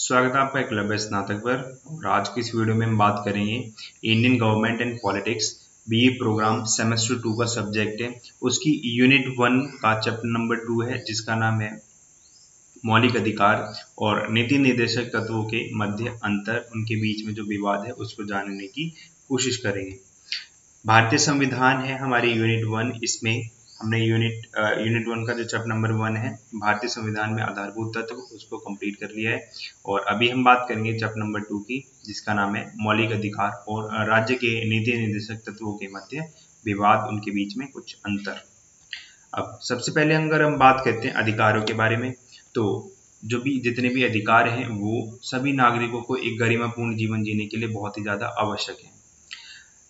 स्वागत है आपका एकलव्य स्नातक पर। और आज की इस वीडियो में हम बात करेंगे Indian government and politics BA programme semester 2 का सब्जेक्ट है, उसकी यूनिट 1 का चैप्टर नंबर 2 है जिसका नाम है मौलिक अधिकार और नीति निर्देशक तत्वों के मध्य अंतर, उनके बीच में जो विवाद है उसको जानने की कोशिश करेंगे। भारतीय संविधान है हमारी यूनिट 1। इसमें हमने यूनिट 1 का जो चैप्टर नंबर 1 है भारतीय संविधान में आधारभूत तत्व, उसको कंप्लीट कर लिया है। और अभी हम बात करेंगे चैप्टर नंबर 2 की, जिसका नाम है मौलिक अधिकार और राज्य के नीति निर्देशक तत्वों के मध्य विवाद, उनके बीच में कुछ अंतर। अब सबसे पहले अगर हम बात करते हैं अधिकारों के बारे में, तो जितने भी अधिकार हैं वो सभी नागरिकों को एक गरिमापूर्ण जीवन जीने के लिए बहुत ही ज़्यादा आवश्यक है।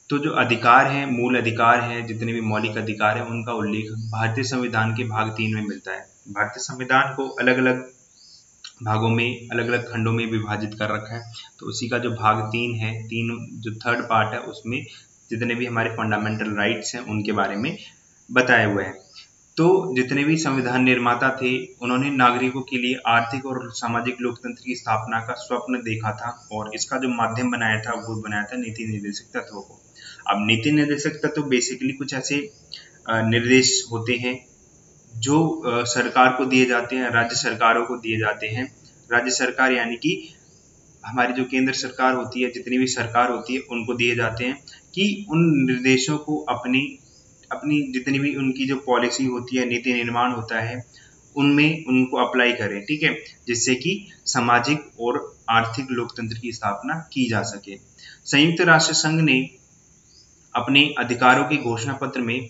तो जो अधिकार हैं, मूल अधिकार हैं, जितने भी मौलिक अधिकार हैं, उनका उल्लेख भारतीय संविधान के भाग 3 में मिलता है। भारतीय संविधान को अलग अलग भागों में, अलग अलग खंडों में विभाजित कर रखा है। तो उसी का जो भाग 3 है, जो थर्ड पार्ट है, उसमें जितने भी हमारे फंडामेंटल राइट्स हैं उनके बारे में बताए हुए हैं। तो जितने भी संविधान निर्माता थे उन्होंने नागरिकों के लिए आर्थिक और सामाजिक लोकतंत्र की स्थापना का स्वप्न देखा था, और इसका जो माध्यम बनाया था वो बनाया था नीति निर्देशक तत्वों को। अब नीति निर्देशक तत्व बेसिकली कुछ ऐसे निर्देश होते हैं जो सरकार को दिए जाते हैं, राज्य सरकारों को दिए जाते हैं। राज्य सरकार यानी कि हमारी जो केंद्र सरकार होती है, जितनी भी सरकार होती है उनको दिए जाते हैं कि उन निर्देशों को अपनी जितनी भी उनकी जो पॉलिसी होती है, नीति निर्माण होता है, उनमें उनको अप्लाई करें, ठीक है, जिससे कि सामाजिक और आर्थिक लोकतंत्र की स्थापना की जा सके। संयुक्त राष्ट्र संघ ने अपने अधिकारों के घोषणा पत्र में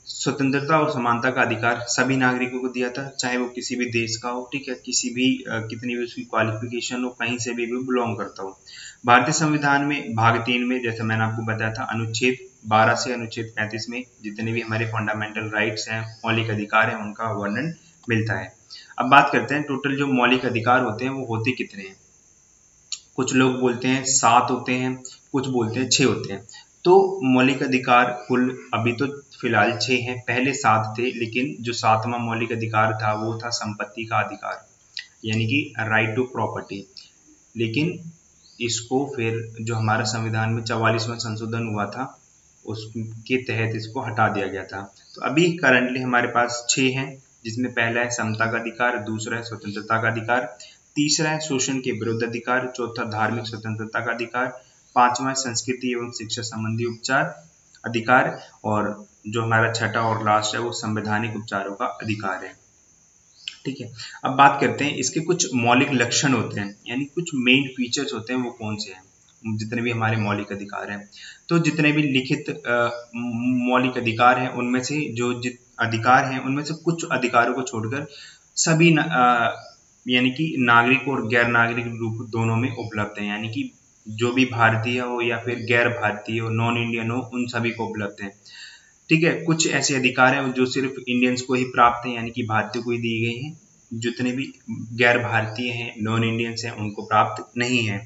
स्वतंत्रता और समानता का अधिकार सभी नागरिकों को दिया था, चाहे वो किसी भी देश का हो, ठीक है, कितनी भी उसकी क्वालिफिकेशन हो, कहीं से भी बिलोंग करता हो। भारतीय संविधान में भाग 3 में, जैसे मैंने आपको बताया था, अनुच्छेद 12 से अनुच्छेद 35 में जितने भी हमारे फंडामेंटल राइट्स हैं, मौलिक अधिकार हैं, उनका वर्णन मिलता है। अब बात करते हैं टोटल जो मौलिक अधिकार होते हैं वो होते कितने हैं। कुछ लोग बोलते हैं 7 होते हैं, कुछ बोलते हैं 6 होते हैं। तो मौलिक अधिकार कुल अभी तो फिलहाल 6 हैं, पहले 7 थे, लेकिन जो 7वां मौलिक अधिकार था वो था संपत्ति का अधिकार, यानी कि राइट टू प्रॉपर्टी। लेकिन इसको फिर जो हमारा संविधान में 44वां संशोधन हुआ था उसके तहत इसको हटा दिया गया था। तो अभी करंटली हमारे पास 6 हैं, जिसमें पहला है समता का अधिकार, दूसरा है स्वतंत्रता का अधिकार, तीसरा है शोषण के विरुद्ध अधिकार, चौथा धार्मिक स्वतंत्रता का अधिकार, पांचवा है संस्कृति एवं शिक्षा संबंधी उपचार अधिकार, और जो हमारा छठा और लास्ट है वो संवैधानिक उपचारों का अधिकार है। ठीक है, अब बात करते हैं इसके कुछ मौलिक लक्षण होते हैं, यानी कुछ मेन फीचर्स होते हैं, वो कौन से हैं जितने भी हमारे मौलिक अधिकार हैं। तो जितने भी लिखित मौलिक अधिकार हैं उनमें से अधिकार हैं उनमें से कुछ अधिकारों को छोड़कर सभी यानी कि नागरिक और गैर नागरिक रूप दोनों में उपलब्ध है, यानी कि जो भी भारतीय हो या फिर गैर भारतीय हो, नॉन इंडियन हो, उन सभी को उपलब्ध है। ठीक है, कुछ ऐसे अधिकार हैं जो सिर्फ इंडियंस को ही प्राप्त हैं, यानी कि भारतीय को ही दी गई हैं। जितने भी गैर भारतीय हैं, नॉन इंडियंस हैं, उनको प्राप्त नहीं है।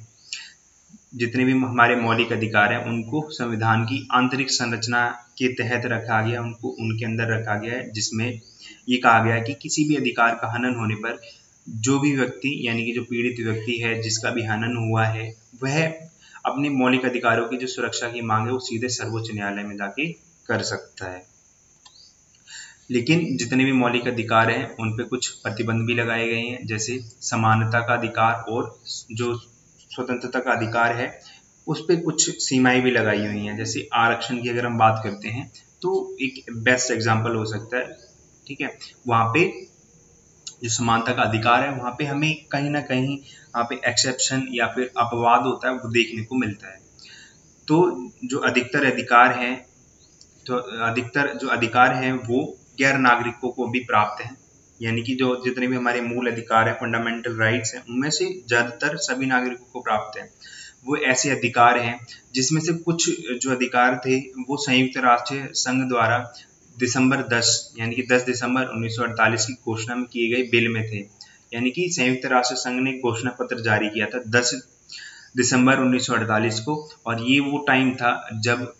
जितने भी हमारे मौलिक अधिकार हैं उनको संविधान की आंतरिक संरचना के तहत रखा गया, उनको उनके अंदर रखा गया है, जिसमें ये कहा गया है कि किसी भी अधिकार का हनन होने पर जो भी व्यक्ति, यानी कि जो पीड़ित व्यक्ति है जिसका भी हनन हुआ है, वह अपने मौलिक अधिकारों की जो सुरक्षा की मांग है वो सीधे सर्वोच्च न्यायालय में जाके कर सकता है। लेकिन जितने भी मौलिक अधिकार हैं उन पे कुछ प्रतिबंध भी लगाए गए हैं, जैसे समानता का अधिकार और जो स्वतंत्रता का अधिकार है उस पे कुछ सीमाएं भी लगाई हुई हैं। जैसे आरक्षण की अगर हम बात करते हैं तो एक बेस्ट एग्जांपल हो सकता है, ठीक है, वहां पे जो समानता का अधिकार है वहां पे हमें कहीं ना कहीं वहां पे एक्सेप्शन या फिर अपवाद होता है वो देखने को मिलता है। तो जो अधिकतर अधिकार हैं वो गैर नागरिकों को भी प्राप्त हैं, यानी कि जो जितने भी हमारे मूल अधिकार हैं, फंडामेंटल राइट्स हैं, उनमें से ज्यादातर सभी नागरिकों को प्राप्त हैं। वो ऐसे अधिकार हैं जिसमें से कुछ जो अधिकार थे वो संयुक्त राष्ट्र संघ द्वारा दिसंबर 10 यानी कि 10 दिसंबर 1948 की घोषणा में किए गए बिल में थे। यानी कि संयुक्त राष्ट्र संघ ने घोषणा पत्र जारी किया था 10 दिसंबर 1948 को, और ये वो टाइम था जब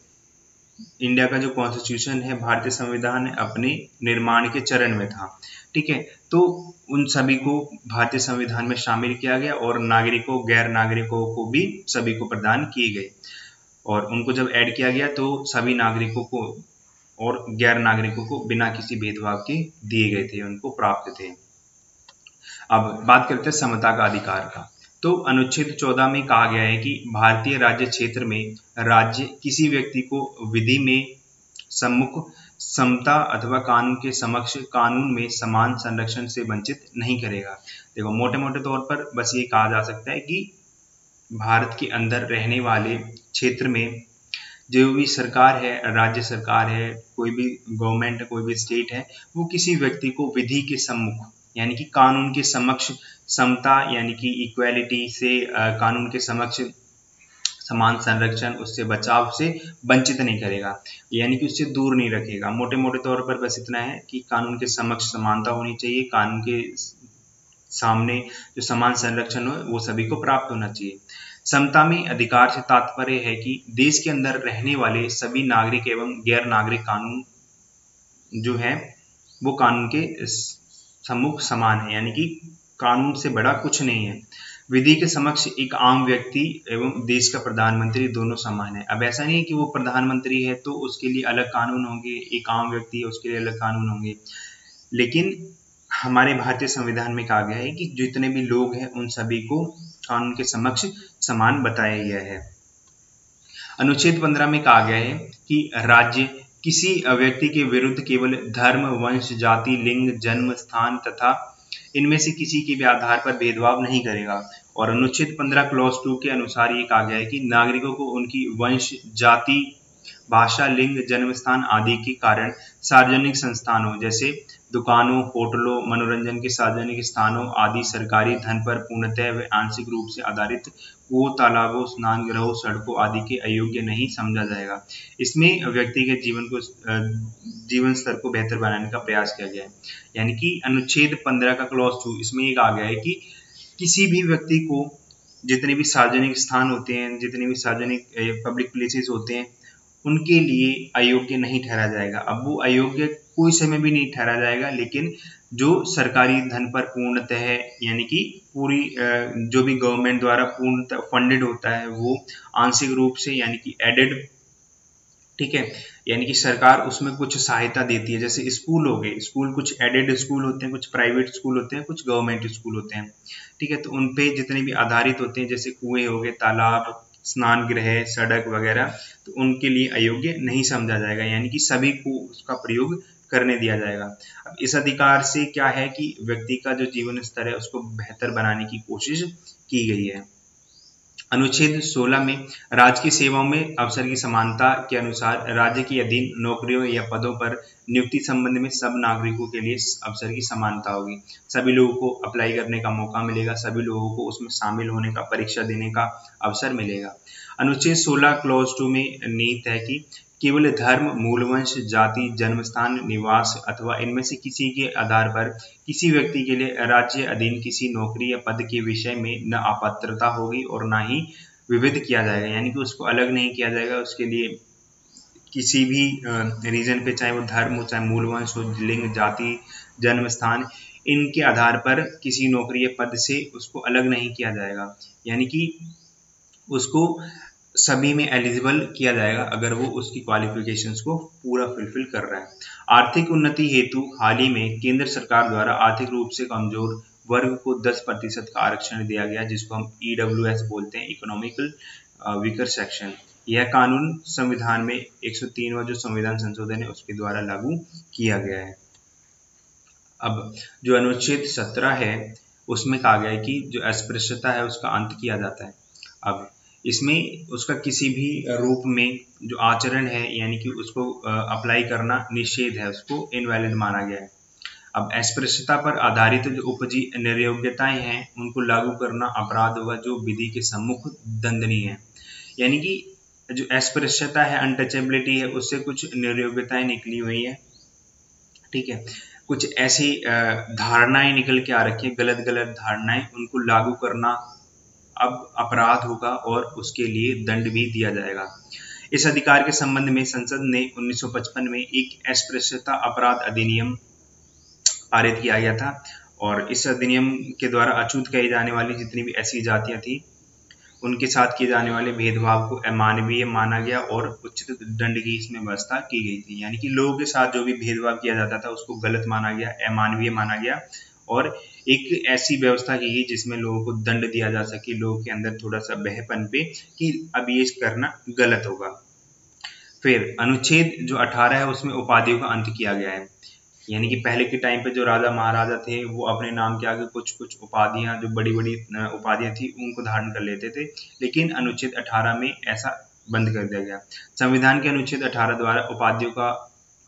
इंडिया का जो कॉन्स्टिट्यूशन है, भारतीय संविधान है, अपने निर्माण के चरण में था। ठीक है, तो उन सभी को भारतीय संविधान में शामिल किया गया और नागरिकों गैर नागरिकों को भी सभी को प्रदान किए गए। और उनको जब ऐड किया गया तो सभी नागरिकों को और गैर नागरिकों को बिना किसी भेदभाव के दिए गए थे, उनको प्राप्त थे। अब बात करते हैं समता का अधिकार का। तो अनुच्छेद 14 में कहा गया है कि भारतीय राज्य क्षेत्र में राज्य किसी व्यक्ति को विधि में सम्मुख समता अथवा कानून के समक्ष कानून में समान संरक्षण से वंचित नहीं करेगा। देखो, मोटे मोटे तौर पर बस ये कहा जा सकता है कि भारत के अंदर रहने वाले क्षेत्र में जो भी सरकार है, राज्य सरकार है, कोई भी गवर्नमेंट, कोई भी स्टेट है, वो किसी व्यक्ति को विधि के सम्मुख यानी कि कानून के समक्ष समता यानी कि इक्वालिटी से कानून के समक्ष समान संरक्षण, उससे बचाव से वंचित नहीं करेगा, यानी कि उससे दूर नहीं रखेगा। मोटे मोटे तौर पर बस इतना है कि कानून के समक्ष समानता होनी चाहिए, कानून के सामने जो समान संरक्षण हो वो सभी को प्राप्त होना चाहिए। समता में अधिकार से तात्पर्य है कि देश के अंदर रहने वाले सभी नागरिक एवं गैर नागरिक कानून जो है वो कानून के सम्मुख समान है, यानी कि कानून से बड़ा कुछ नहीं है। विधि के समक्ष एक आम व्यक्ति एवं देश का प्रधानमंत्री दोनों समान है। अब ऐसा नहीं है कि वो प्रधानमंत्री है तो उसके लिए अलग कानून होंगे, एक आम व्यक्ति है उसके लिए अलग कानून होंगे, लेकिन हमारे भारतीय संविधान में कहा गया है कि जितने भी लोग हैं उन सभी को कानून के समक्ष समान बताया गया है। अनुच्छेद 15 में कहा गया है कि राज्य किसी व्यक्ति के विरुद्ध केवल धर्म, वंश, जाति, लिंग, जन्म स्थान तथा इनमें से किसी के भी आधार पर भेदभाव नहीं करेगा। और अनुच्छेद 15 क्लॉज 2 के अनुसार ये कहा गया है कि नागरिकों को उनकी वंश, जाति, भाषा, लिंग, जन्म स्थान आदि के कारण सार्वजनिक संस्थानों जैसे दुकानों, होटलों, मनोरंजन के सार्वजनिक स्थानों आदि सरकारी धन पर पूर्णतः व आंशिक रूप से आधारित कुओं, तालाबों, स्नान गृहों, सड़कों आदि के अयोग्य नहीं समझा जाएगा। इसमें व्यक्ति के जीवन स्तर को बेहतर बनाने का प्रयास किया गया है। यानी कि अनुच्छेद 15 का क्लॉज 2 इसमें ये कहा गया है कि किसी भी व्यक्ति को जितने भी सार्वजनिक स्थान होते हैं, जितने भी सार्वजनिक पब्लिक प्लेसेस होते हैं, उनके लिए अयोग्य नहीं ठहरा जाएगा। अब वो अयोग्य कोई समय भी नहीं ठहरा जाएगा, लेकिन जो सरकारी धन पर पूर्णतः यानी कि पूरी जो भी गवर्नमेंट द्वारा पूर्णतः फंडेड होता है वो आंशिक रूप से यानी कि एडेड, ठीक है, यानी कि सरकार उसमें कुछ सहायता देती है। जैसे स्कूल हो गए, स्कूल कुछ एडेड स्कूल होते हैं, कुछ प्राइवेट स्कूल होते हैं, कुछ गवर्नमेंट स्कूल होते हैं, ठीक है। तो उन पे जितने भी आधारित होते हैं जैसे कुएं हो गए, तालाब, स्नान गृह, सड़क वगैरह, तो उनके लिए अयोग्य नहीं समझा जाएगा, यानी कि सभी को उसका प्रयोग करने दिया जाएगा। अब इस अधिकार से क्या है कि व्यक्ति का जो जीवन स्तर है उसको बेहतर बनाने की कोशिश की गई है। अनुच्छेद 16 में राज्य की सेवाओं में अवसर की समानता के अनुसार राज्य के अधीन नौकरियों या पदों पर नियुक्ति संबंध में सब नागरिकों के लिए अवसर की समानता होगी। सभी लोगों को अप्लाई करने का मौका मिलेगा, सभी लोगों को उसमें शामिल होने का, परीक्षा देने का अवसर मिलेगा। अनुच्छेद 16 क्लॉज 2 में निहित है कि केवल धर्म, मूलवंश, जाति, जन्मस्थान, निवास अथवा इनमें से किसी के आधार पर किसी व्यक्ति के लिए राज्य अधीन किसी नौकरी या पद के विषय में न अपात्रता होगी और न ही विविध किया जाएगा, यानी कि उसको अलग नहीं किया जाएगा। उसके लिए किसी भी रीजन पे, चाहे वो धर्म हो, चाहे मूलवंश हो, लिंग, जाति, जन्म स्थान, इनके आधार पर किसी नौकरी या पद से उसको अलग नहीं किया जाएगा, यानी कि उसको सभी में एलिजिबल किया जाएगा अगर वो उसकी क्वालिफिकेशंस को पूरा फुलफिल कर रहा है। आर्थिक उन्नति हेतु हाल ही में केंद्र सरकार द्वारा आर्थिक रूप से कमजोर वर्ग को 10% का आरक्षण दिया गया, जिसको हम EWS बोलते हैं, इकोनॉमिकल वीकर सेक्शन। यह कानून संविधान में 103वां जो संविधान संशोधन है उसके द्वारा लागू किया गया है। अब जो अनुच्छेद 17 है उसमें कहा गया है कि जो अस्पृश्यता है उसका अंत किया जाता है। अब इसमें उसका किसी भी रूप में जो आचरण है यानी कि उसको अप्लाई करना निषेध है, उसको इनवैलिड माना गया है। अब अस्पृश्यता पर आधारित जो उपजी निर्योग्यताएं हैं उनको लागू करना अपराध होगा जो विधि के सम्मुख दंडनीय है। यानी कि जो अस्पृश्यता है, अनटचेबिलिटी है, उससे कुछ निर्योग्यताएं निकली हुई है, ठीक है। कुछ ऐसी धारणाएं निकल के आ रखी है, गलत गलत धारणाएं, उनको लागू करना अब अपराध होगा और उसके लिए दंड भी दिया जाएगा। इस अधिकार के संबंध में संसद ने 1955 में एक अस्पृश्यता अपराध अधिनियम पारित किया गया था और इस अधिनियम के द्वारा अछूत कही जाने वाली जितनी भी ऐसी जातियां थी उनके साथ किए जाने वाले भेदभाव को अमानवीय माना गया और उचित दंड की इसमें व्यवस्था की गई थी। यानी कि लोगों के साथ जो भी भेदभाव किया जाता था उसको गलत माना गया, अमानवीय माना गया और एक ऐसी व्यवस्था की गई जिसमें लोगों को दंड दिया जा सके, लोगों के अंदर थोड़ा सा बहपन पे कि अब ये करना गलत होगा। फिर अनुच्छेद जो 18 है उसमें उपाधियों का अंत किया गया है। यानी कि पहले के टाइम पे जो राजा महाराजा थे वो अपने नाम के आगे कुछ कुछ उपाधियां, जो बड़ी बड़ी उपाधियां थी उनको धारण कर लेते थे, लेकिन अनुच्छेद 18 में ऐसा बंद कर दिया गया। संविधान के अनुच्छेद 18 द्वारा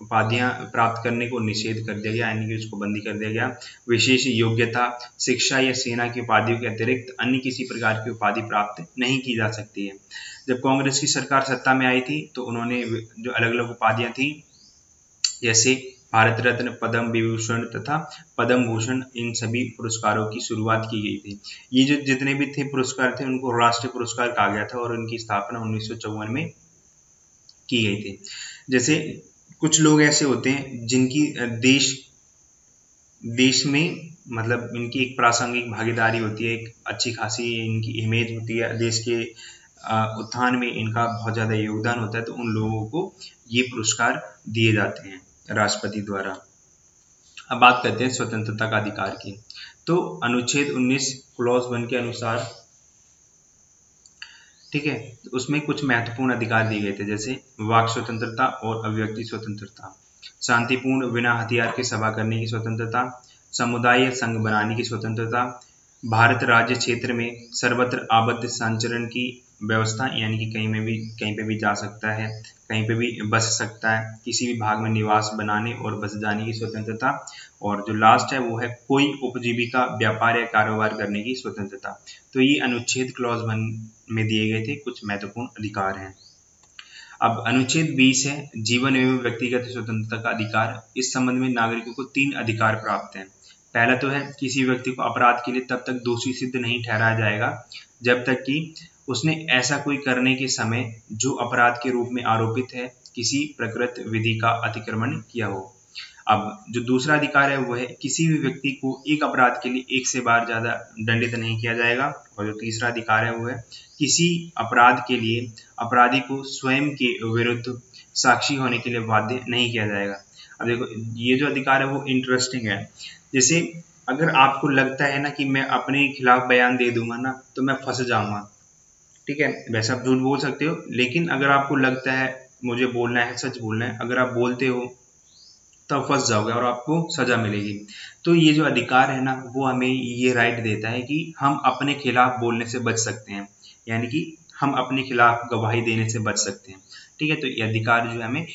उपाधियां प्राप्त करने को निषेध कर दिया गया, यानी कि उसको बंदी कर दिया गया। विशेष योग्यता, शिक्षा या सेना की उपाधियों के अतिरिक्त अन्य किसी प्रकार की उपाधि प्राप्त नहीं की जा सकती है। जब कांग्रेस की सरकार सत्ता में आई थी तो उन्होंने जो अलग अलग उपाधियां थी जैसे भारत रत्न, पद्म विभूषण तथा पद्म भूषण, इन सभी पुरस्कारों की शुरुआत की गई थी। ये जो जितने भी थे पुरस्कार थे उनको राष्ट्रीय पुरस्कार कहा गया था और उनकी स्थापना 1954 में की गई थी। जैसे कुछ लोग ऐसे होते हैं जिनकी देश में मतलब इनकी एक प्रासंगिक भागीदारी होती है, एक अच्छी खासी इनकी इमेज होती है, देश के उत्थान में इनका बहुत ज़्यादा योगदान होता है, तो उन लोगों को ये पुरस्कार दिए जाते हैं राष्ट्रपति द्वारा। अब बात करते हैं स्वतंत्रता का अधिकार की। तो अनुच्छेद 19 क्लॉज 1 के अनुसार, ठीक है, तो उसमें कुछ महत्वपूर्ण अधिकार दिए गए थे, जैसे वाक स्वतंत्रता और अभिव्यक्ति स्वतंत्रता, शांतिपूर्ण बिना हथियार के सभा करने की स्वतंत्रता, समुदाय या संघ बनाने की स्वतंत्रता, भारत राज्य क्षेत्र में सर्वत्र आबद्ध संचरण की व्यवस्था, यानी कि कहीं पे भी जा सकता है, कहीं पे भी बस सकता है, किसी भी भाग में निवास बनाने और बस जाने की स्वतंत्रता, और जो लास्ट है वो है कोई उपजीविका, व्यापार या कारोबार करने की स्वतंत्रता। तो ये अनुच्छेद क्लॉज 1 में दिए गए थे कुछ महत्वपूर्ण अधिकार हैं। अब अनुच्छेद 20 है जीवन एवं व्यक्तिगत स्वतंत्रता का अधिकार। इस संबंध में नागरिकों को 3 अधिकार प्राप्त हैं। पहला तो है किसी व्यक्ति को अपराध के लिए तब तक दोषी सिद्ध नहीं ठहराया जाएगा जब तक कि उसने ऐसा कोई करने के समय जो अपराध के रूप में आरोपित है किसी प्रकृत विधि का अतिक्रमण किया हो। अब जो दूसरा अधिकार है वो है किसी भी व्यक्ति को एक अपराध के लिए एक से बार ज्यादा दंडित नहीं किया जाएगा। और जो तीसरा अधिकार है वो है किसी अपराध के लिए अपराधी को स्वयं के विरुद्ध साक्षी होने के लिए बाध्य नहीं किया जाएगा। अब देखो ये जो अधिकार है वो इंटरेस्टिंग है। जैसे अगर आपको लगता है ना कि मैं अपने खिलाफ बयान दे दूंगा ना तो मैं फंस जाऊंगा, ठीक है, वैसे आप झूठ बोल सकते हो, लेकिन अगर आपको लगता है मुझे बोलना है, सच बोलना है, अगर आप बोलते हो तब फंस जाओगे और आपको सजा मिलेगी। तो ये जो अधिकार है ना वो हमें ये राइट देता है कि हम अपने खिलाफ बोलने से बच सकते हैं, यानी कि हम अपने खिलाफ गवाही देने से बच सकते हैं, ठीक है। तो ये अधिकार जो है हमें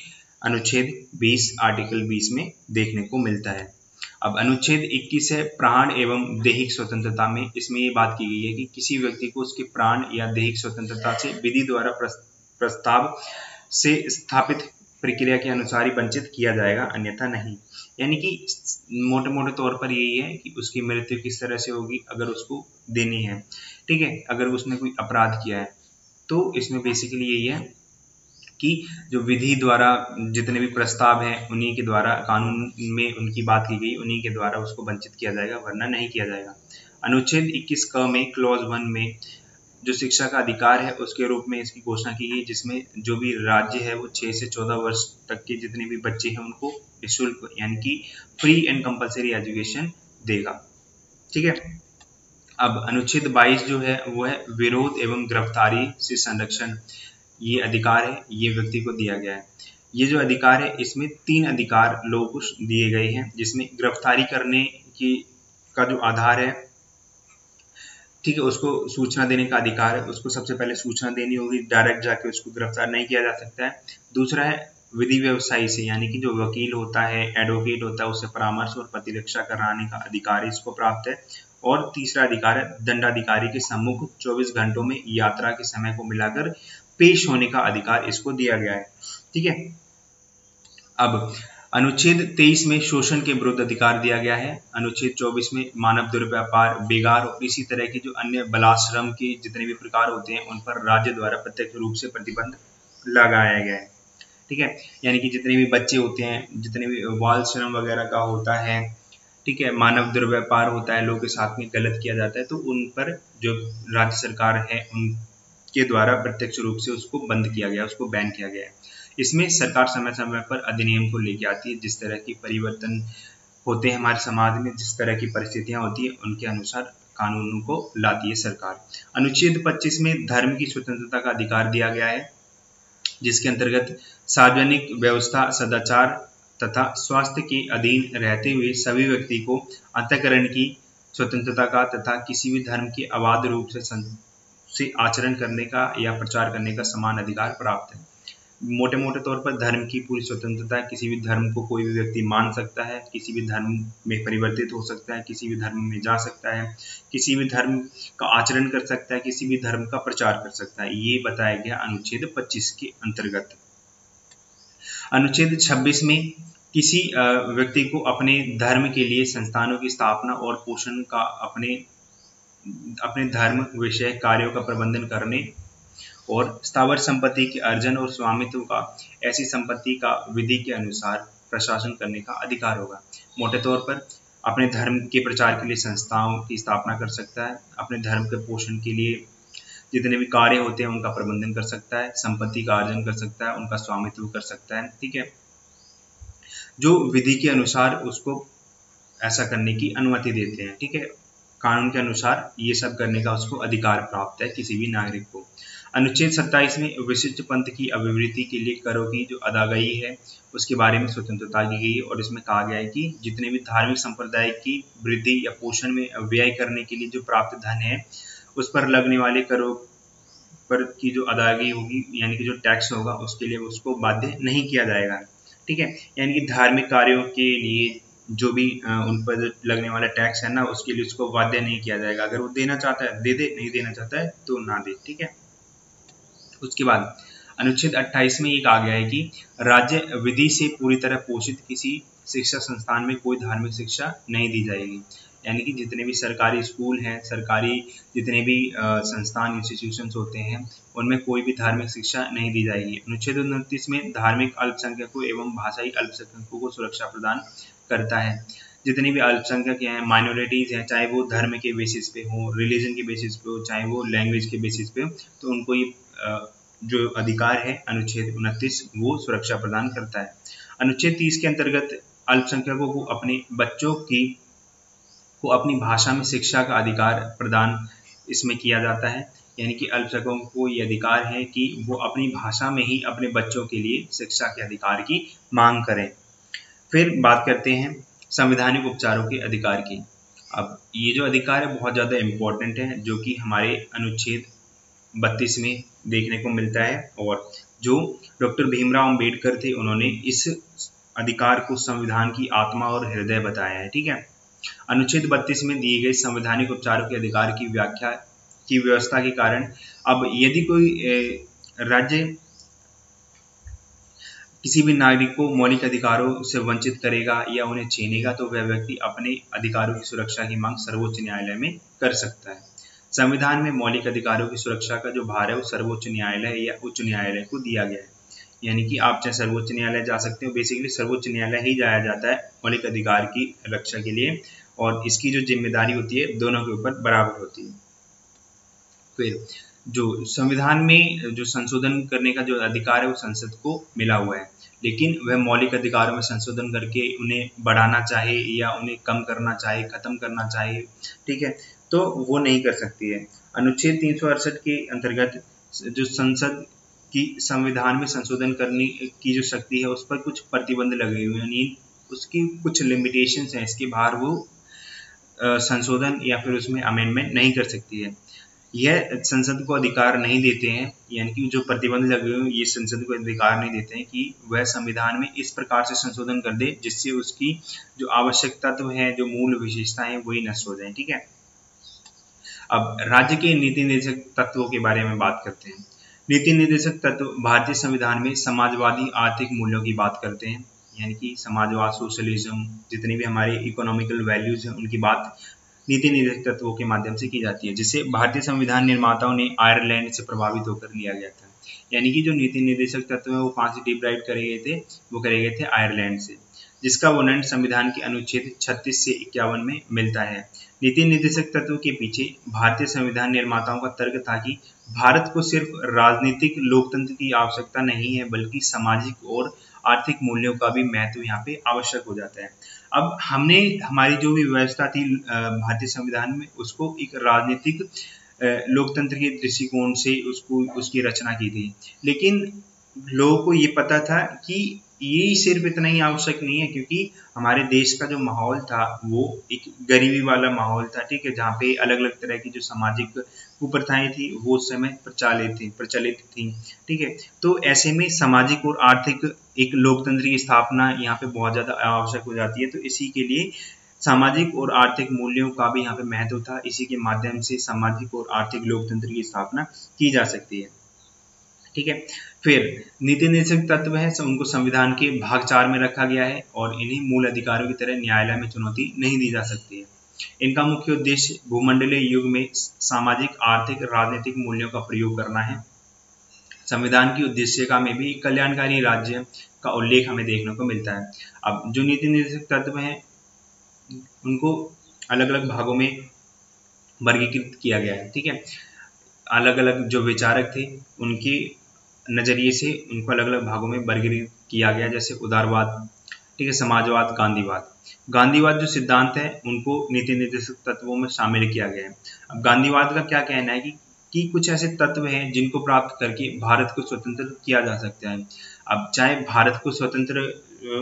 अनुच्छेद 20 आर्टिकल 20 में देखने को मिलता है। अब अनुच्छेद 21 है प्राण एवं दैहिक स्वतंत्रता में। इसमें ये बात की गई है कि किसी व्यक्ति को उसके प्राण या दैहिक स्वतंत्रता से विधि द्वारा प्रस्ताव से स्थापित प्रक्रिया के अनुसार ही वंचित किया जाएगा, अन्यथा नहीं। यानी कि मोटे मोटे तौर पर यही है कि उसकी मृत्यु किस तरह से होगी अगर उसको देनी है, ठीक है, अगर उसने कोई अपराध किया है। तो इसमें बेसिकली यही है कि जो विधि द्वारा जितने भी प्रस्ताव हैं उन्हीं के द्वारा कानून में उनकी बात की गई, उन्हीं के द्वारा उसको वंचित किया जाएगा, वरना नहीं किया जाएगा। अनुच्छेद 21 क में क्लॉज 1 में जो शिक्षा का अधिकार है उसके रूप में इसकी घोषणा की गई, जिसमें जो भी राज्य है वो 6 से 14 वर्ष तक के जितने भी बच्चे हैं उनको निःशुल्क यानी कि फ्री एंड कंपलसरी एजुकेशन देगा, ठीक है। अब अनुच्छेद 22 जो है वो है विरोध एवं गिरफ्तारी से संरक्षण। ये अधिकार है ये व्यक्ति को दिया गया है। ये जो अधिकार है इसमें 3 अधिकार लोगों को दिए गए हैं, जिसमें गिरफ्तारी करने की का जो आधार है, ठीक है, उसको सूचना देने का अधिकार है, उसको सबसे पहले सूचना देनी होगी, डायरेक्ट जाके उसको गिरफ्तार नहीं किया जा सकता है। दूसरा है विधि व्यवसायी से, यानी कि जो वकील होता है, एडवोकेट होता है, उससे परामर्श और प्रतिरक्षा कराने का अधिकार इसको प्राप्त है। और तीसरा अधिकार है दंडाधिकारी के सम्मुख 24 घंटों में यात्रा के समय को मिलाकर पेश होने का अधिकार इसको दिया गया है, ठीक है। अब अनुच्छेद 23 में शोषण के विरुद्ध अधिकार दिया गया है। अनुच्छेद 24 में मानव दुर्व्यापार, बेगार और इसी तरह की जो अन्य बलाश्रम के जितने भी प्रकार होते हैं उन पर राज्य द्वारा प्रत्यक्ष रूप से प्रतिबंध लगाया गया है, ठीक है। यानी कि जितने भी बच्चे होते हैं, जितने भी बाल श्रम वगैरह का होता है, ठीक है, मानव दुर्व्यापार होता है, लोगों के साथ में गलत किया जाता है, तो उन पर जो राज्य सरकार है उनके द्वारा प्रत्यक्ष रूप से उसको बंद किया गया, उसको बैन किया गया है। इसमें सरकार समय समय पर अधिनियम को लेके आती है, जिस तरह की परिवर्तन होते हैं हमारे समाज में, जिस तरह की परिस्थितियां होती है उनके अनुसार कानूनों को लाती है सरकार। अनुच्छेद 25 में धर्म की स्वतंत्रता का अधिकार दिया गया है, जिसके अंतर्गत सार्वजनिक व्यवस्था, सदाचार तथा स्वास्थ्य के अधीन रहते हुए सभी व्यक्ति को अंतःकरण की स्वतंत्रता का तथा किसी भी धर्म के अबाध रूप से आचरण करने का या प्रचार करने का समान अधिकार प्राप्त है। मोटे मोटे तौर पर धर्म की पूरी स्वतंत्रता है, किसी भी धर्म को कोई भी व्यक्ति मान सकता है, किसी भी धर्म में परिवर्तित हो सकता है, किसी भी धर्म में जा सकता है, किसी भी धर्म का आचरण कर सकता है, किसी भी धर्म का प्रचार कर सकता है। ये बताया गया अनुच्छेद 25 के अंतर्गत। अनुच्छेद 26 में किसी व्यक्ति को अपने धर्म के लिए संस्थानों की स्थापना और पोषण का अपने धर्म विषय कार्यों का प्रबंधन करने और स्थावर संपत्ति के अर्जन और स्वामित्व का ऐसी संपत्ति का विधि के अनुसार प्रशासन करने का अधिकार होगा। मोटे तौर पर अपने धर्म के प्रचार के लिए संस्थाओं की स्थापना कर सकता है, अपने धर्म के पोषण के लिए जितने भी कार्य होते हैं उनका प्रबंधन कर सकता है, संपत्ति का अर्जन कर सकता है, उनका स्वामित्व कर सकता है। ठीक है, जो विधि के अनुसार उसको ऐसा करने की अनुमति देते हैं। ठीक है, कानून के अनुसार ये सब करने का उसको अधिकार प्राप्त है किसी भी नागरिक को। अनुच्छेद 27 में विशिष्ट पंथ की अभिवृद्धि के लिए करों की जो अदायगी है उसके बारे में स्वतंत्रता दी गई है, और इसमें कहा गया है कि जितने भी धार्मिक संप्रदाय की वृद्धि या पोषण में व्यय करने के लिए जो प्राप्त धन है उस पर लगने वाले करों पर की जो अदायगी होगी, यानी कि जो टैक्स होगा, उसके लिए उसको बाध्य नहीं किया जाएगा। ठीक है, यानी कि धार्मिक कार्यों के लिए जो भी उन पर लगने वाला टैक्स है ना, उसके लिए उसको बाध्य नहीं किया जाएगा। अगर वो देना चाहता है दे दे, नहीं देना चाहता है तो ना दे। ठीक है, उसके बाद अनुच्छेद 28 में एक आ गया है कि राज्य विधि से पूरी तरह पोषित किसी शिक्षा संस्थान में कोई धार्मिक शिक्षा नहीं दी जाएगी। यानी कि जितने भी सरकारी स्कूल हैं, सरकारी जितने भी संस्थान इंस्टीट्यूशंस होते हैं, उनमें कोई भी धार्मिक शिक्षा नहीं दी जाएगी। अनुच्छेद 29 में धार्मिक अल्पसंख्यकों एवं भाषाई अल्पसंख्यकों को सुरक्षा प्रदान करता है। जितने भी अल्पसंख्यक हैं, माइनॉरिटीज हैं, चाहे वो धर्म के बेसिस पे हो, रिलीजन के बेसिस पे हो, चाहे वो लैंग्वेज के बेसिस पे हो, तो उनको ये जो अधिकार है अनुच्छेद 29 वो सुरक्षा प्रदान करता है। अनुच्छेद 30 के अंतर्गत अल्पसंख्यकों को अपने बच्चों को अपनी भाषा में शिक्षा का अधिकार प्रदान इसमें किया जाता है। यानी कि अल्पसंख्यकों को ये अधिकार है कि वो अपनी भाषा में ही अपने बच्चों के लिए शिक्षा के अधिकार की मांग करें। फिर बात करते हैं संवैधानिक उपचारों के अधिकार की। अब ये जो अधिकार है बहुत ज़्यादा इम्पोर्टेंट है, जो कि हमारे अनुच्छेद 32 में देखने को मिलता है, और जो डॉक्टर भीमराव अंबेडकर थे उन्होंने इस अधिकार को संविधान की आत्मा और हृदय बताया है। ठीक है, अनुच्छेद 32 में दिए गए संवैधानिक उपचारों के अधिकार की व्याख्या की व्यवस्था के कारण अब यदि कोई राज्य किसी भी नागरिक को मौलिक अधिकारों से वंचित करेगा या उन्हें छीनेगा तो वह व्यक्ति अपने अधिकारों की सुरक्षा की मांग सर्वोच्च न्यायालय में कर सकता है। संविधान में मौलिक अधिकारों की सुरक्षा का जो भार है वो सर्वोच्च न्यायालय या उच्च न्यायालय को दिया गया है। यानी कि आप चाहे सर्वोच्च न्यायालय जा सकते हो, बेसिकली सर्वोच्च न्यायालय ही जाया जाता है मौलिक अधिकार की रक्षा के लिए, और इसकी जो जिम्मेदारी होती है दोनों के ऊपर बराबर होती है। फिर जो संविधान में जो संशोधन करने का जो अधिकार है वो संसद को मिला हुआ है, लेकिन वह मौलिक अधिकारों में संशोधन करके उन्हें बढ़ाना चाहे या उन्हें कम करना चाहे, खत्म करना चाहे, ठीक है, तो वो नहीं कर सकती है। अनुच्छेद 368 के अंतर्गत जो संसद की संविधान में संशोधन करने की जो शक्ति है उस पर कुछ प्रतिबंध लगे हुए हैं, यानी उसकी कुछ लिमिटेशंस हैं, इसके बाहर वो संशोधन या फिर उसमें अमेंडमेंट नहीं कर सकती है। यह संसद को अधिकार नहीं देते हैं, यानी कि जो प्रतिबंध लगे हुए हैं ये संसद को अधिकार नहीं देते हैं कि वह संविधान में इस प्रकार से संशोधन कर दे जिससे उसकी जो आवश्यक तत्व है, जो मूल विशेषताएं हैं वही नष्ट हो जाए। ठीक है, अब राज्य के नीति निर्देशक तत्वों के बारे में बात करते हैं। नीति निर्देशक तत्व भारतीय संविधान में समाजवादी आर्थिक मूल्यों की बात करते हैं, यानी कि समाजवाद, सोशलिज्म, जितनी भी हमारे इकोनॉमिकल वैल्यूज हैं उनकी बात नीति निर्देशक तत्वों के माध्यम से की जाती है, जिसे भारतीय संविधान निर्माताओं ने आयरलैंड से प्रभावित होकर लिया गया था। यानी कि जो नीति निर्देशक तत्व है वो 5 डिराइव करे गए थे, वो करे गए थे आयरलैंड से, जिसका वर्णन संविधान के अनुच्छेद 36 से 51 में मिलता है। नीति निर्देशक तत्व के पीछे भारतीय संविधान निर्माताओं का तर्क था कि भारत को सिर्फ राजनीतिक लोकतंत्र की आवश्यकता नहीं है, बल्कि सामाजिक और आर्थिक मूल्यों का भी महत्व यहाँ पे आवश्यक हो जाता है। अब हमने हमारी जो भी व्यवस्था थी भारतीय संविधान में, उसको एक राजनीतिक लोकतंत्र के दृष्टिकोण से उसकी रचना की थी, लेकिन लोगों को ये पता था कि ये सिर्फ इतना ही आवश्यक नहीं है, क्योंकि हमारे देश का जो माहौल था वो एक गरीबी वाला माहौल था, ठीक है, जहाँ पे अलग अलग तरह की जो सामाजिक कुप्रथाएं थी वो उस समय प्रचलित थी, ठीक है। तो ऐसे में सामाजिक और आर्थिक एक लोकतंत्र की स्थापना यहाँ पे बहुत ज्यादा आवश्यक हो जाती है। तो इसी के लिए सामाजिक और आर्थिक मूल्यों का भी यहाँ पे महत्व था। इसी के माध्यम से सामाजिक और आर्थिक लोकतंत्र की स्थापना की जा सकती है, ठीक है। फिर नीति निर्देशक तत्व है, उनको संविधान के भाग 4 में रखा गया है और इन्हें मूल अधिकारों की तरह न्यायालय में चुनौती नहीं दी जा सकती है। इनका मुख्य उद्देश्य भूमंडलीय युग में सामाजिक, आर्थिक, राजनीतिक मूल्यों का प्रयोग करना है। संविधान की उद्देश्यता में भी कल्याणकारी राज्य का उल्लेख हमें देखने को मिलता है। अब जो नीति निर्देशक तत्व हैं उनको अलग अलग भागों में वर्गीकृत किया गया है, ठीक है। अलग अलग जो विचारक थे उनके नजरिए से उनको अलग अलग भागों में वर्गीकृत किया गया, जैसे उदारवाद, ठीक है, समाजवाद, गांधीवाद जो सिद्धांत है उनको नीति निर्देशक तत्वों में शामिल किया गया है। अब गांधीवाद का क्या कहना है कि कुछ ऐसे तत्व हैं जिनको प्राप्त करके भारत को स्वतंत्र किया जा सकता है। अब चाहे भारत को स्वतंत्र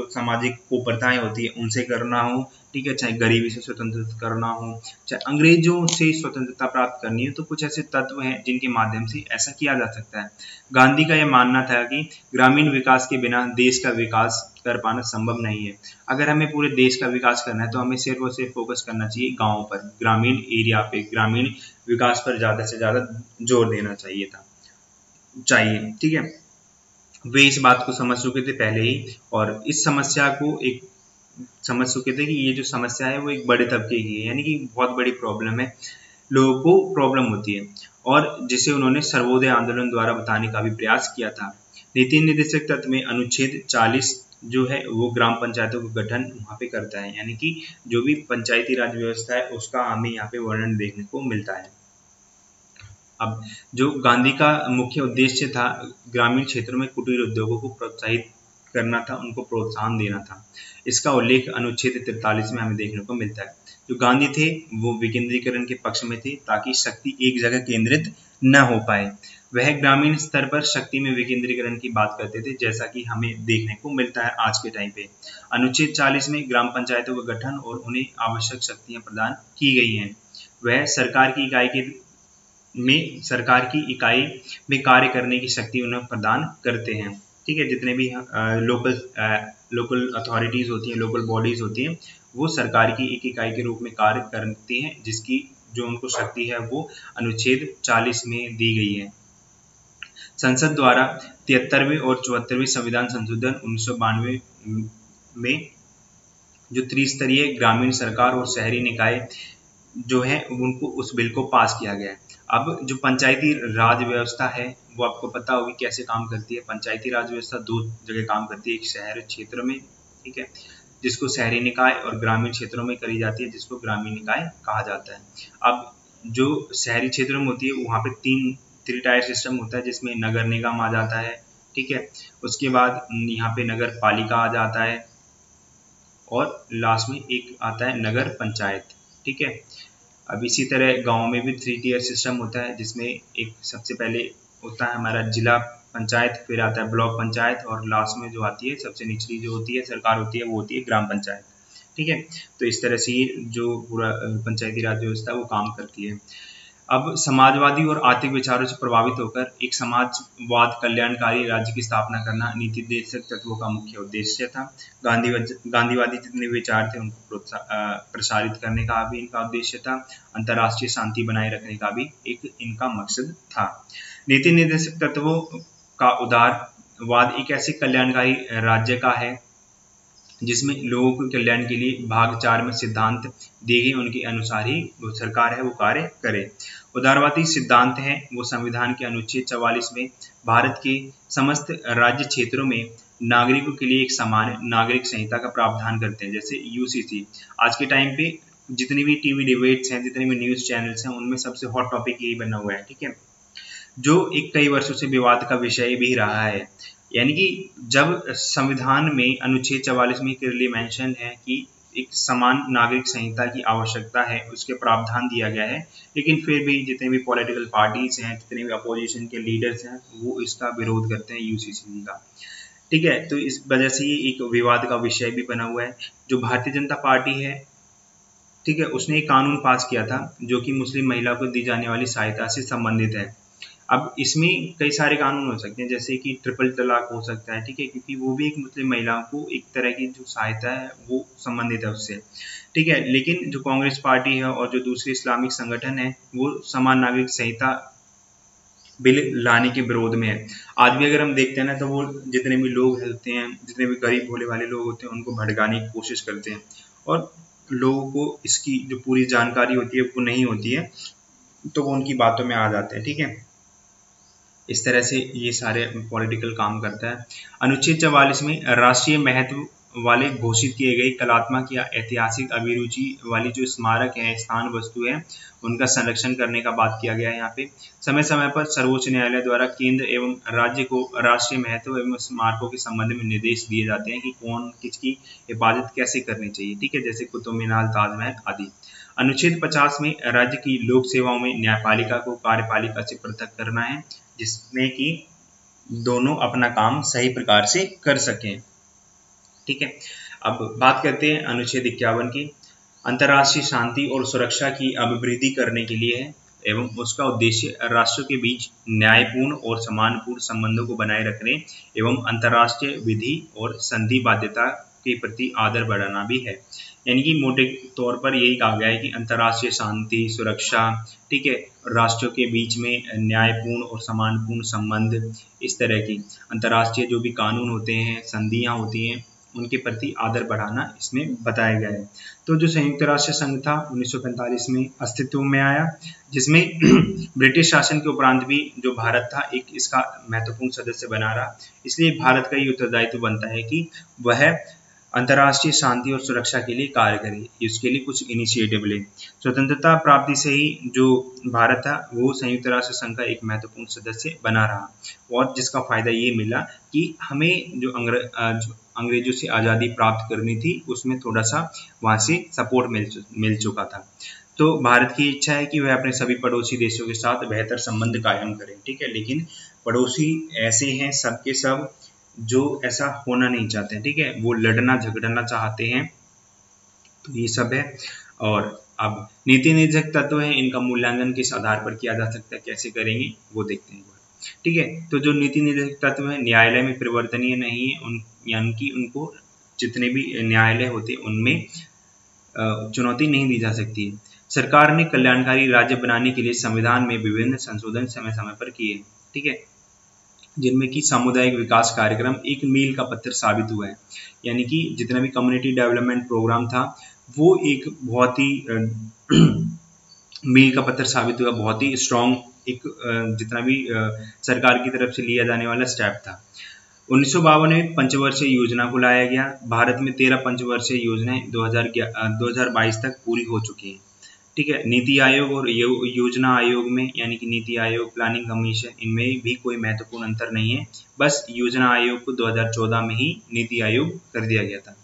सामाजिक कुप्रथाएं होती है उनसे करना हो, ठीक है, चाहे गरीबी से स्वतंत्र करना हो, चाहे अंग्रेजों से स्वतंत्रता प्राप्त करनी है, तो कुछ ऐसे तत्व हैं जिनके माध्यम से ऐसा किया जा सकता है। गांधी का यह मानना था कि ग्रामीण विकास के बिना देश का विकास कर पाना संभव नहीं है। अगर हमें पूरे देश का विकास करना है तो हमें सिर्फ और सिर्फ फोकस करना चाहिए गाँव पर, ग्रामीण एरिया पे, ग्रामीण विकास पर ज्यादा से ज्यादा जोर देना चाहिए, ठीक है। वे इस बात को समझ चुके थे पहले ही, और इस समस्या को एक समझ चुके थे कि ये जो समस्या है वो एक बड़े तबके की है, यानी कि बहुत बड़ी प्रॉब्लम है, लोगों को प्रॉब्लम होती है, और जिसे उन्होंने सर्वोदय आंदोलन द्वारा बताने का भी प्रयास किया था। नीति निर्देशक तत्व में अनुच्छेद 40 जो है वो ग्राम पंचायतों का गठन वहाँ पे करता है, यानी कि जो भी पंचायती राज व्यवस्था है उसका हमें यहाँ पे वर्णन देखने को मिलता है। अब जो गांधी का मुख्य उद्देश्य था ग्रामीण क्षेत्रों में कुटीर उद्योगों को प्रोत्साहित करना था, उनको प्रोत्साहन देना था। इसका उल्लेख अनुच्छेद 43 में हमें देखने को मिलता है। जो गांधी थे वो विकेंद्रीकरण के पक्ष में थे ताकि शक्ति एक जगह केंद्रित न हो पाए। वह ग्रामीण स्तर पर शक्ति में विकेंद्रीकरण की बात करते थे, जैसा कि हमें देखने को मिलता है आज के टाइम पे। अनुच्छेद 40 में ग्राम पंचायतों का गठन और उन्हें आवश्यक शक्तियां प्रदान की गई हैं। वह सरकार की इकाई में कार्य करने की शक्ति उन्हें प्रदान करते हैं, ठीक है। जितने भी लोकल अथॉरिटीज होती हैं, लोकल बॉडीज होती हैं, वो सरकार की एक इकाई के रूप में कार्य करती हैं, जिसकी जो उनको शक्ति है वो अनुच्छेद 40 में दी गई है। संसद द्वारा 73वें और 74वें संविधान संशोधन 1992 में जो त्रिस्तरीय ग्रामीण सरकार और शहरी निकाय जो है उनको उस बिल को पास किया गया है। अब जो पंचायती राज व्यवस्था है वो आपको पता होगी कैसे काम करती है। पंचायती राज व्यवस्था दो जगह काम करती है, एक शहर क्षेत्र में, ठीक है, जिसको शहरी निकाय, और ग्रामीण क्षेत्रों में करी जाती है जिसको ग्रामीण निकाय कहा जाता है। अब जो शहरी क्षेत्रों में होती है वहाँ पे थ्री टायर सिस्टम होता है, जिसमें नगर निगम आ जाता है, ठीक है, उसके बाद यहाँ पे नगर पालिका आ जाता है, और लास्ट में एक आता है नगर पंचायत, ठीक है। अब इसी तरह गांव में भी 3 टियर सिस्टम होता है, जिसमें एक सबसे पहले होता है हमारा जिला पंचायत, फिर आता है ब्लॉक पंचायत, और लास्ट में जो आती है सबसे निचली जो होती है सरकार होती है वो होती है ग्राम पंचायत, ठीक है। तो इस तरह से जो पूरा पंचायती राज व्यवस्था है वो काम करती है। अब समाजवादी और आर्थिक विचारों से प्रभावित होकर एक समाजवाद कल्याणकारी राज्य की स्थापना करना नीति निर्देशक तत्वों का मुख्य उद्देश्य था। गांधीवादी जितने विचार थे उनको प्रसारित करने का भी इनका उद्देश्य था। अंतर्राष्ट्रीय शांति बनाए रखने का भी एक इनका मकसद था। नीति निर्देशक तत्वों का उदारवाद एक ऐसे कल्याणकारी राज्य का है जिसमें लोगों के कल्याण के लिए भाग 4 में सिद्धांत दिए गए, उनके अनुसार ही वो सरकार है वो कार्य करे। उदारवादी सिद्धांत हैं वो संविधान के अनुच्छेद 44 में भारत के समस्त राज्य क्षेत्रों में नागरिकों के लिए एक समान नागरिक संहिता का प्रावधान करते हैं, जैसे यूसीसी। आज के टाइम पे जितनी भी टीवी डिबेट्स हैं, जितने भी न्यूज चैनल्स हैं, उनमें सबसे हॉट टॉपिक यही बना हुआ है, ठीक है, जो एक कई वर्षों से विवाद का विषय भी रहा है। यानी कि जब संविधान में अनुच्छेद 44 में क्लियरली मेंशन है कि एक समान नागरिक संहिता की आवश्यकता है, उसके प्रावधान दिया गया है, लेकिन फिर भी जितने भी पॉलिटिकल पार्टीज हैं, जितने भी अपोजिशन के लीडर्स हैं, वो इसका विरोध करते हैं यूसीसी का, ठीक है। तो इस वजह से ये एक विवाद का विषय भी बना हुआ है। जो भारतीय जनता पार्टी है, ठीक है, उसने एक कानून पास किया था जो कि मुस्लिम महिला को दी जाने वाली सहायता से संबंधित है। अब इसमें कई सारे कानून हो सकते हैं, जैसे कि ट्रिपल तलाक हो सकता है, ठीक है, क्योंकि वो भी एक मुस्लिम महिलाओं को एक तरह की जो सहायता है वो संबंधित है उससे, ठीक है। लेकिन जो कांग्रेस पार्टी है और जो दूसरे इस्लामिक संगठन है, वो समान नागरिक संहिता बिल लाने के विरोध में है। आज भी अगर हम देखते हैं ना, तो वो जितने भी लोग होते हैं, जितने भी गरीब भोले वाले लोग होते हैं, उनको भड़काने की कोशिश करते हैं, और लोगों को इसकी जो पूरी जानकारी होती है वो नहीं होती है, तो वो उनकी बातों में आ जाते हैं, ठीक है। इस तरह से ये सारे पॉलिटिकल काम करता है। अनुच्छेद 44 में राष्ट्रीय महत्व वाले घोषित किए गए कलात्मक या ऐतिहासिक अभिरुचि वाली जो स्मारक है, स्थान, वस्तु है, उनका संरक्षण करने का बात किया गया है। यहाँ पे समय समय पर सर्वोच्च न्यायालय द्वारा केंद्र एवं राज्य को राष्ट्रीय महत्व एवं स्मारकों के संबंध में निर्देश दिए जाते हैं कि कौन किसकी हिफाजत कैसे करनी चाहिए, ठीक है, जैसे कुतुब मीनार, ताजमहल आदि। अनुच्छेद 50 में राज्य की लोक सेवाओं में न्यायपालिका को कार्यपालिका से पृथक करना है, जिसमें कि दोनों अपना काम सही प्रकार से कर सकें, ठीक है। अब बात करते हैं अनुच्छेद 51 की। अंतर्राष्ट्रीय शांति और सुरक्षा की अभिवृद्धि करने के लिए है एवं उसका उद्देश्य राष्ट्रों के बीच न्यायपूर्ण और सम्मानपूर्ण संबंधों को बनाए रखने एवं अंतर्राष्ट्रीय विधि और संधि बाध्यता के प्रति आदर बढ़ाना भी है। यानी कि मोटे तौर पर यही कहा गया है कि अंतर्राष्ट्रीय शांति, सुरक्षा, ठीक है, राष्ट्रों के बीच में न्यायपूर्ण और सम्मानपूर्ण संबंध, इस तरह की अंतर्राष्ट्रीय जो भी कानून होते हैं, संधियां होती हैं, उनके प्रति आदर बढ़ाना इसमें बताया गया है। तो जो संयुक्त राष्ट्र संघ था 1945 में अस्तित्व में आया, जिसमें ब्रिटिश शासन के उपरांत भी जो भारत था एक इसका महत्वपूर्ण सदस्य बना रहा। इसलिए भारत का ये उत्तरदायित्व बनता है कि वह अंतर्राष्ट्रीय शांति और सुरक्षा के लिए कार्य करे, इसके लिए कुछ इनिशिएटिव ले। स्वतंत्रता प्राप्ति से ही जो भारत था वो संयुक्त राष्ट्र संघ का एक महत्वपूर्ण सदस्य बना रहा, और जिसका फायदा ये मिला कि हमें जो अंग्रेजों से आज़ादी प्राप्त करनी थी, उसमें थोड़ा सा वहाँ से सपोर्ट मिल चुका था। तो भारत की इच्छा है कि वह अपने सभी पड़ोसी देशों के साथ बेहतर संबंध कायम करें, ठीक है, लेकिन पड़ोसी ऐसे हैं सब के सब जो ऐसा होना नहीं चाहते हैं, ठीक है, वो लड़ना झगड़ना चाहते हैं, तो ये सब है। और अब नीति निर्देशक तत्व है, इनका मूल्यांकन किस आधार पर किया जा सकता है, कैसे करेंगे वो देखते हैं, ठीक है। तो जो नीति निर्देशक तत्व है न्यायालय में परिवर्तनीय नहीं है, यानी कि उनको जितने भी न्यायालय होते हैं उनमें चुनौती नहीं दी जा सकती है। सरकार ने कल्याणकारी राज्य बनाने के लिए संविधान में विभिन्न संशोधन समय समय पर किए, ठीक है, जिनमें कि सामुदायिक विकास कार्यक्रम एक मील का पत्थर साबित हुआ है। यानी कि जितना भी कम्युनिटी डेवलपमेंट प्रोग्राम था वो एक बहुत ही मील का पत्थर साबित हुआ, बहुत ही स्ट्रॉन्ग एक जितना भी सरकार की तरफ से लिया जाने वाला स्टेप था। 1952 में पंचवर्षीय योजना को लाया गया। भारत में 13 पंचवर्षीय योजनाएं 2022 तक पूरी हो चुकी हैं, ठीक है। नीति आयोग और योजना आयोग में, यानी कि नीति आयोग, प्लानिंग कमीशन, इनमें भी कोई महत्वपूर्ण अंतर नहीं है, बस योजना आयोग को 2014 में ही नीति आयोग कर दिया गया था।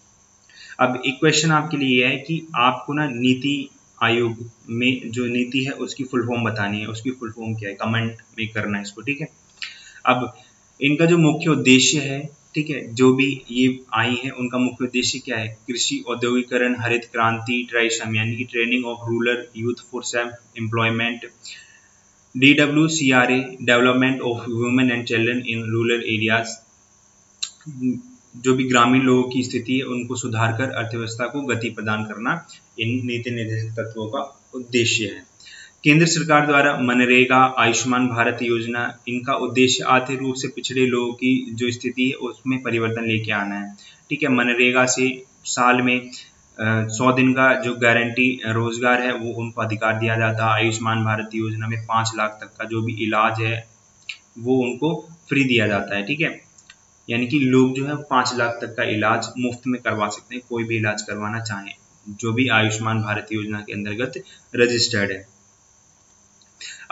अब एक क्वेश्चन आपके लिए है कि आपको ना नीति आयोग में जो नीति है उसकी फुल फॉर्म बतानी है, उसकी फुल फॉर्म क्या है, कमेंट में करना है इसको, ठीक है। अब इनका जो मुख्य उद्देश्य है, ठीक है, जो भी ये आई है उनका मुख्य उद्देश्य क्या है, कृषि, औद्योगिकरण, हरित क्रांति, ट्राइसम यानी कि training of rural youth for self employment, DWCRA, development of women and children in rural areas, जो भी ग्रामीण लोगों की स्थिति है उनको सुधार कर अर्थव्यवस्था को गति प्रदान करना इन नीति निर्देशक तत्वों का उद्देश्य है। केंद्र सरकार द्वारा मनरेगा, आयुष्मान भारत योजना, इनका उद्देश्य आर्थिक रूप से पिछड़े लोगों की जो स्थिति है उसमें परिवर्तन लेके आना है, ठीक है। मनरेगा से साल में 100 दिन का जो गारंटी रोजगार है वो उनको अधिकार दिया जाता है। आयुष्मान भारत योजना में 5 लाख तक का जो भी इलाज है वो उनको फ्री दिया जाता है, ठीक है। यानी कि लोग जो है 5 लाख तक का इलाज मुफ्त में करवा सकते हैं, कोई भी इलाज करवाना चाहें, जो भी आयुष्मान भारत योजना के अंतर्गत रजिस्टर्ड है।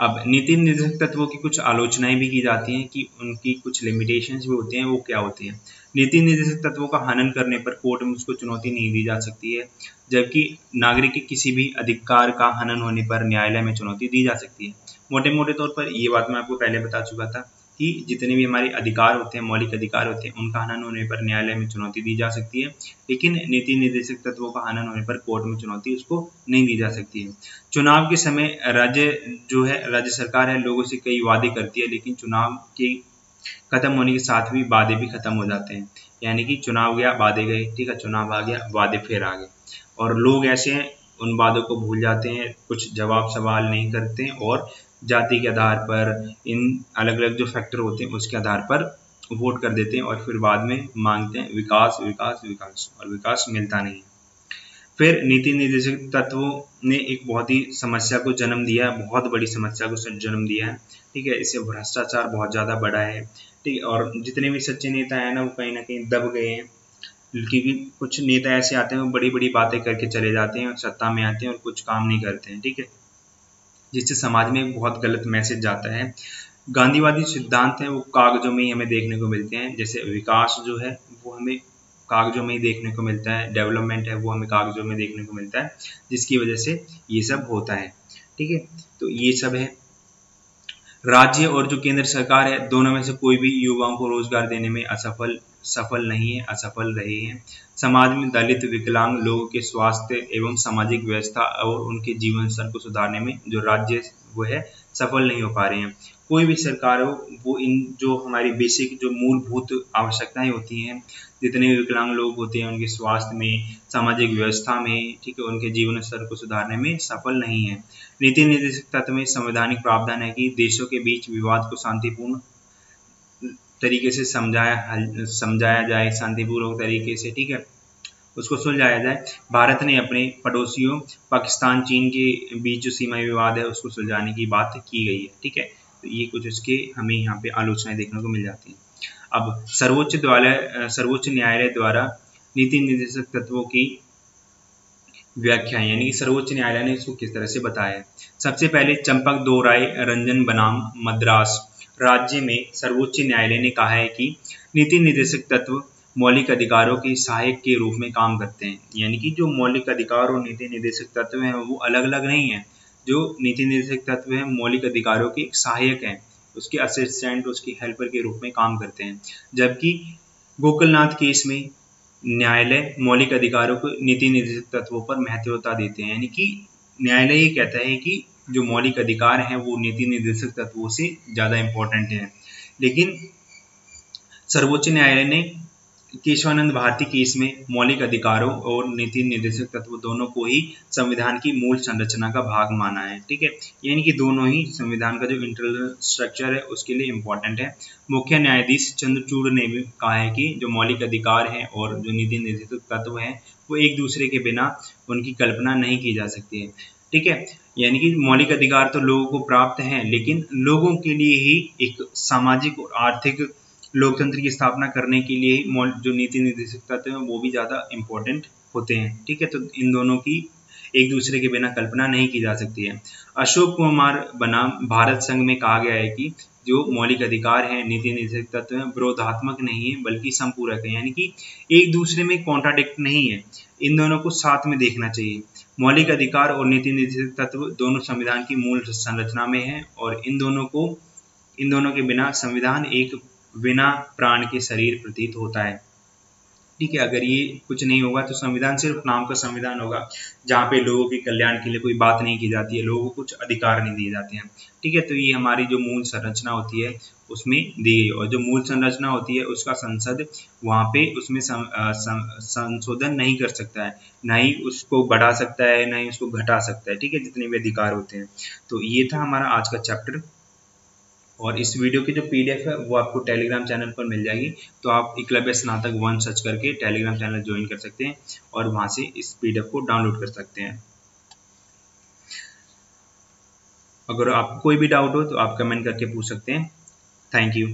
अब नीति निर्देशक तत्वों की कुछ आलोचनाएं भी की जाती हैं कि उनकी कुछ लिमिटेशंस भी होते हैं, वो क्या होती हैं। नीति निर्देशक तत्वों का हनन करने पर कोर्ट में उसको चुनौती नहीं दी जा सकती है, जबकि नागरिक के किसी भी अधिकार का हनन होने पर न्यायालय में चुनौती दी जा सकती है। मोटे मोटे तौर पर ये बात मैं आपको पहले बता चुका था कि जितने भी हमारे अधिकार होते हैं, मौलिक अधिकार होते हैं, उनका हनन होने पर न्यायालय में चुनौती दी जा सकती है, लेकिन नीति निर्देशक तत्वों का हनन होने पर कोर्ट में चुनौती उसको नहीं दी जा सकती है। चुनाव के समय राज्य सरकार है, लोगों से कई वादे करती है, लेकिन चुनाव के खत्म होने के साथ भी वादे भी खत्म हो जाते हैं। यानी कि चुनाव गया, वादे गए, ठीक है, चुनाव आ गया, वादे फिर आ गए, और लोग ऐसे हैं उन वादों को भूल जाते हैं, कुछ जवाब सवाल नहीं करते हैं, और जाति के आधार पर, इन अलग अलग जो फैक्टर होते हैं उसके आधार पर वोट कर देते हैं, और फिर बाद में मांगते हैं विकास विकास विकास, और विकास मिलता नहीं। फिर नीति निर्देशक तत्वों ने एक बहुत ही समस्या को जन्म दिया है, बहुत बड़ी समस्या को जन्म दिया है, ठीक है। इससे भ्रष्टाचार बहुत ज़्यादा बढ़ा है, ठीक है, और जितने भी सच्चे नेता हैं ना, वो कहीं ना कहीं दब गए हैं, क्योंकि कुछ नेता ऐसे आते हैं वो बड़ी बड़ी बातें करके चले जाते हैं और सत्ता में आते हैं और कुछ काम नहीं करते हैं, ठीक है, जिससे समाज में बहुत गलत मैसेज जाता है। गांधीवादी सिद्धांत हैं वो कागजों में ही हमें देखने को मिलते हैं, जैसे विकास जो है वो हमें कागजों में ही देखने को मिलता है, डेवलपमेंट है वो हमें कागजों में देखने को मिलता है, जिसकी वजह से ये सब होता है, ठीक है। तो ये सब है। राज्य और जो केंद्र सरकार है, दोनों में से कोई भी युवाओं को रोजगार देने में सफल नहीं है, असफल रहे हैं। समाज में दलित, विकलांग लोगों के स्वास्थ्य एवं सामाजिक व्यवस्था और उनके जीवन स्तर को सुधारने में जो राज्य वो है सफल नहीं हो पा रहे हैं। कोई भी सरकार हो, वो इन जो हमारी बेसिक जो मूलभूत आवश्यकताएं होती हैं, जितने भी विकलांग लोग होते हैं उनके स्वास्थ्य में, सामाजिक व्यवस्था में, ठीक है, उनके जीवन स्तर को सुधारने में सफल नहीं है। नीति निर्देशक तत्व में संवैधानिक प्रावधान है कि देशों के बीच विवाद को शांतिपूर्ण तरीके से समझाया जाए, शांतिपूर्वक तरीके से, ठीक है, उसको सुलझाया जाए। भारत ने अपने पड़ोसियों पाकिस्तान, चीन के बीच जो सीमा विवाद है उसको सुलझाने की बात की गई है, ठीक है। तो ये कुछ इसके हमें यहाँ पे आलोचनाएं देखने को मिल जाती हैं। अब सर्वोच्च न्यायालय द्वारा नीति निर्देशक तत्वों की व्याख्या, यानी कि सर्वोच्च न्यायालय ने इसको किस तरह से बताया है। सबसे पहले चंपक दोराय रंजन बनाम मद्रास राज्य में सर्वोच्च न्यायालय ने कहा है कि नीति निर्देशक तत्व मौलिक अधिकारों के सहायक के रूप में काम करते हैं। यानी कि जो मौलिक अधिकार और नीति निर्देशक तत्व हैं वो अलग अलग नहीं है। जो नीति निर्देशक तत्व हैं मौलिक अधिकारों के सहायक हैं, उसके असिस्टेंट, उसकी हेल्पर के रूप में काम करते हैं। जबकि गोकुलनाथ केस में न्यायालय मौलिक अधिकारों को नीति निर्देशक तत्वों पर महत्वता देते हैं। यानी कि न्यायालय ये कहता है कि जो मौलिक अधिकार हैं वो नीति निर्देशक तत्वों से ज़्यादा इम्पोर्टेंट है। लेकिन सर्वोच्च न्यायालय ने केशवानंद भारती केस में मौलिक अधिकारों और नीति निर्देशक तत्व दोनों को ही संविधान की मूल संरचना का भाग माना है, ठीक है। यानी कि दोनों ही संविधान का जो इंटरनल स्ट्रक्चर है उसके लिए इम्पोर्टेंट है। मुख्य न्यायाधीश चंद्रचूड़ ने भी कहा है कि जो मौलिक अधिकार हैं और जो नीति निर्देशक तत्व हैं वो एक दूसरे के बिना उनकी कल्पना नहीं की जा सकती है, ठीक है। यानी कि मौलिक अधिकार तो लोगों को प्राप्त हैं, लेकिन लोगों के लिए ही एक सामाजिक और आर्थिक लोकतंत्र की स्थापना करने के लिए जो नीति निर्देशक तत्व हैं वो भी ज़्यादा इम्पोर्टेंट होते हैं, ठीक है। तो इन दोनों की एक दूसरे के बिना कल्पना नहीं की जा सकती है। अशोक कुमार बनाम भारत संघ में कहा गया है कि जो मौलिक अधिकार हैं, नीति निर्देशक तत्व हैं, विरोधात्मक नहीं है बल्कि संपूरक है। यानी कि एक दूसरे में कॉन्ट्राडिक्ट नहीं है, इन दोनों को साथ में देखना चाहिए। मौलिक अधिकार और नीति निर्देशक तत्व दोनों संविधान की मूल संरचना में है, और इन दोनों के बिना संविधान एक बिना प्राण के शरीर प्रतीत होता है, ठीक है। अगर ये कुछ नहीं होगा तो संविधान सिर्फ नाम का संविधान होगा, जहाँ पे लोगों के कल्याण के लिए कोई बात नहीं की जाती है, लोगों को कुछ अधिकार नहीं दिए जाते हैं, ठीक है। तो ये हमारी जो मूल संरचना होती है उसमें दी गई, और जो मूल संरचना होती है उसका संसद वहाँ पे उसमें संशोधन नहीं कर सकता है, ना ही उसको बढ़ा सकता है, ना ही उसको घटा सकता है, ठीक है, जितने भी अधिकार होते हैं। तो ये था हमारा आज का चैप्टर, और इस वीडियो की जो PDF है वो आपको टेलीग्राम चैनल पर मिल जाएगी। तो आप एकलव्य स्नातक 1 सर्च करके टेलीग्राम चैनल ज्वाइन कर सकते हैं और वहाँ से इस PDF को डाउनलोड कर सकते हैं। अगर आपको कोई भी डाउट हो तो आप कमेंट करके पूछ सकते हैं। Thank you.